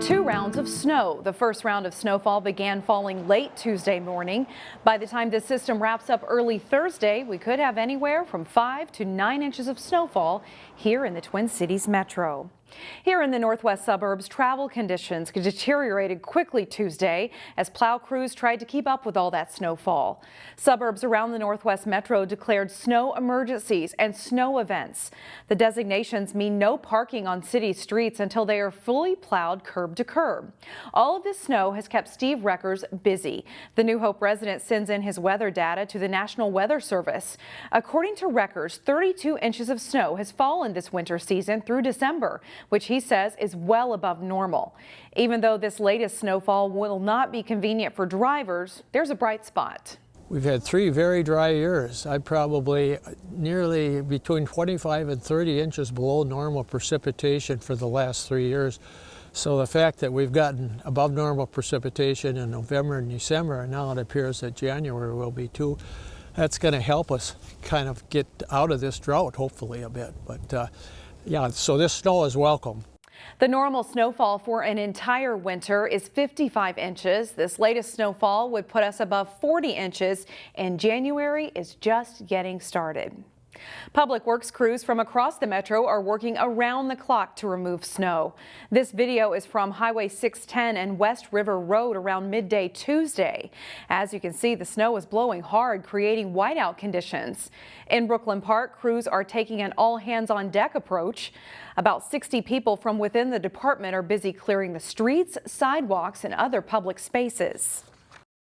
Two rounds of snow. The first round of snowfall began falling late Tuesday morning. By the time this system wraps up early Thursday, we could have anywhere from 5 to 9 inches of snowfall here in the Twin Cities metro. Here in the northwest suburbs, travel conditions deteriorated quickly Tuesday as plow crews tried to keep up with all that snowfall. Suburbs around the northwest metro declared snow emergencies and snow events. The designations mean no parking on city streets until they are fully plowed curb to curb. All of this snow has kept Steve Reckers busy. The New Hope resident sends in his weather data to the National Weather Service. According to Reckers, 32 inches of snow has fallen this winter season through December, which he says is well above normal. Even though this latest snowfall will not be convenient for drivers, there's a bright spot. We've had 3 very dry years. I probably nearly between 25 and 30 inches below normal precipitation for the last 3 years. So the fact that we've gotten above normal precipitation in November and December, and now it appears that January will be too, that's going to help us kind of get out of this drought, hopefully a bit. But yeah, so this snow is welcome. The normal snowfall for an entire winter is 55 inches. This latest snowfall would put us above 40 inches, and January is just getting started. Public Works crews from across the metro are working around the clock to remove snow. This video is from Highway 610 and West River Road around midday Tuesday. As you can see, the snow is blowing hard, creating whiteout conditions. In Brooklyn Park, crews are taking an all-hands-on-deck approach. About 60 people from within the department are busy clearing the streets, sidewalks, and other public spaces.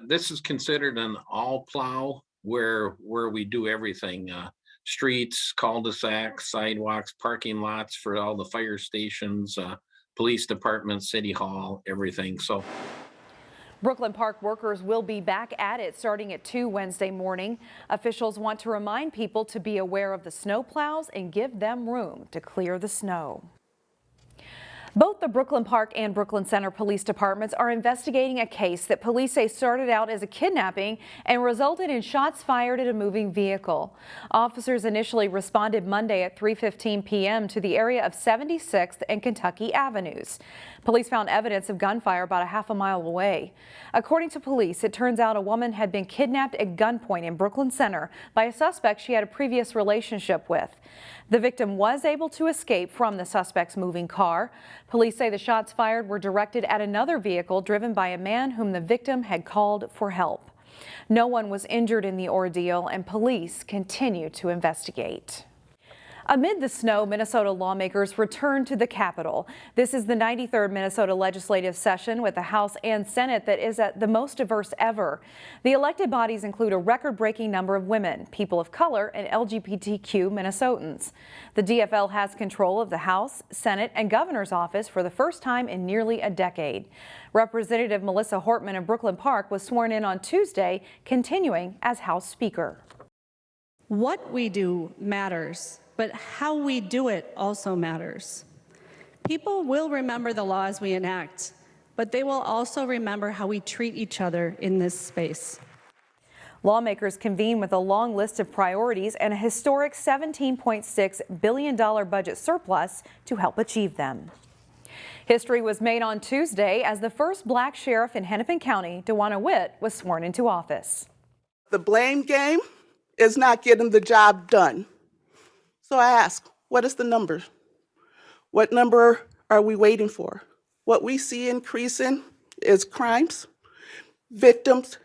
This is considered an all-plow where we do everything. Streets, cul-de-sacs, sidewalks, parking lots for all the fire stations, police department, city hall, everything. So Brooklyn Park workers will be back at it starting at 2 Wednesday morning. Officials want to remind people to be aware of the snow plows and give them room to clear the snow. Both the Brooklyn Park and Brooklyn Center police departments are investigating a case that police say started out as a kidnapping and resulted in shots fired at a moving vehicle. Officers initially responded Monday at 3:15 p.m. to the area of 76th and Kentucky Avenues. Police found evidence of gunfire about a half a mile away. According to police, it turns out a woman had been kidnapped at gunpoint in Brooklyn Center by a suspect she had a previous relationship with. The victim was able to escape from the suspect's moving car. Police say the shots fired were directed at another vehicle driven by a man whom the victim had called for help. No one was injured in the ordeal, and police continue to investigate. Amid the snow, Minnesota lawmakers returned to the Capitol. This is the 93rd Minnesota legislative session with the House and Senate that is at the most diverse ever. The elected bodies include a record-breaking number of women, people of color, and LGBTQ Minnesotans. The DFL has control of the House, Senate, and governor's office for the first time in nearly a decade. Representative Melissa Hortman of Brooklyn Park was sworn in on Tuesday, continuing as House Speaker. What we do matters, but how we do it also matters. People will remember the laws we enact, but they will also remember how we treat each other in this space. Lawmakers convene with a long list of priorities and a historic $17.6 billion budget surplus to help achieve them. History was made on Tuesday as the first black sheriff in Hennepin County, DeWanna Witt, was sworn into office. The blame game is not getting the job done. So I ask, what is the number? What number are we waiting for? What we see increasing is crimes, victims,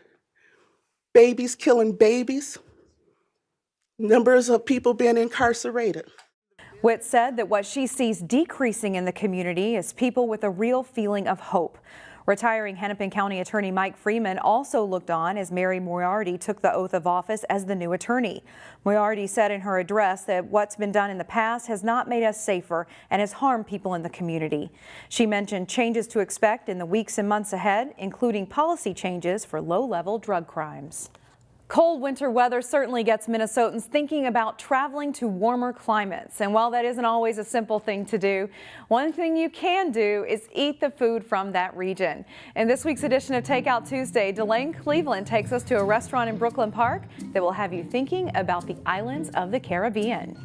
babies killing babies, numbers of people being incarcerated. Witt said that what she sees decreasing in the community is people with a real feeling of hope. Retiring Hennepin County Attorney Mike Freeman also looked on as Mary Moriarty took the oath of office as the new attorney. Moriarty said in her address that what's been done in the past has not made us safer and has harmed people in the community. She mentioned changes to expect in the weeks and months ahead, including policy changes for low-level drug crimes. Cold winter weather certainly gets Minnesotans thinking about traveling to warmer climates. And while that isn't always a simple thing to do, one thing you can do is eat the food from that region. In this week's edition of Takeout Tuesday, Delane Cleveland takes us to a restaurant in Brooklyn Park that will have you thinking about the islands of the Caribbean.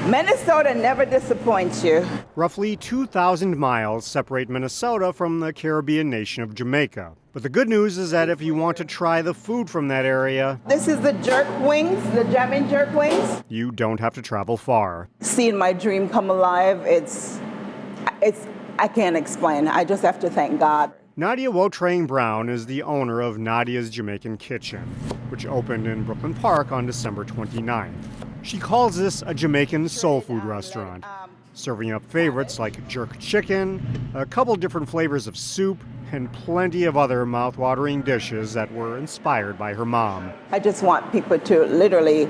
Minnesota never disappoints you. Roughly 2,000 miles separate Minnesota from the Caribbean nation of Jamaica. But the good news is that if you want to try the food from that area, This is the jerk wings, the Jamaican jerk wings. you don't have to travel far. Seeing my dream come alive, it's I can't explain. I just have to thank God. Nadia Wotrang-Brown is the owner of Nadia's Jamaican Kitchen, which opened in Brooklyn Park on December 29th. She calls this a Jamaican soul food restaurant, serving up favorites like jerk chicken, a couple different flavors of soup, and plenty of other mouth-watering dishes that were inspired by her mom. I just want people to literally,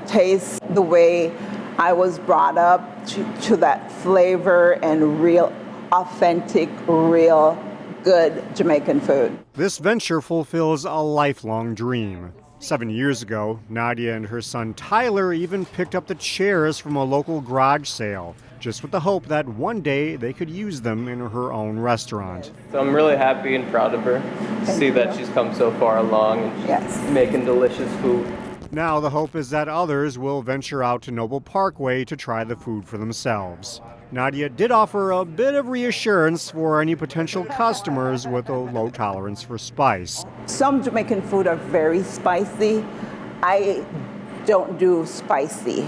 taste the way I was brought up to that flavor and real, authentic, real, good Jamaican food. This venture fulfills a lifelong dream. 7 years ago, Nadia and her son Tyler even picked up the chairs from a local garage sale, just with the hope that one day they could use them in her own restaurant. So I'm really happy and proud of her to see that she's come so far along and she's making delicious food. Now the hope is that others will venture out to Noble Parkway to try the food for themselves. Nadia did offer a bit of reassurance for any potential customers with a low tolerance for spice. Some Jamaican food are very spicy. I don't do spicy.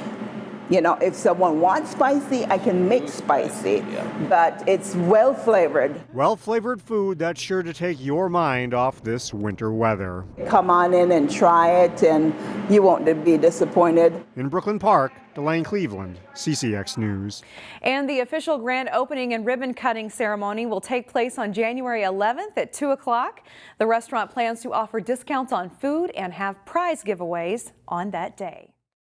If someone wants spicy, I can make spicy, but it's well flavored. Well-flavored food that's sure to take your mind off this winter weather. Come on in and try it, and you won't be disappointed. In Brooklyn Park, Delane Cleveland, CCX News. And the official grand opening and ribbon cutting ceremony will take place on January 11th at 2 o'clock. The restaurant plans to offer discounts on food and have prize giveaways on that day.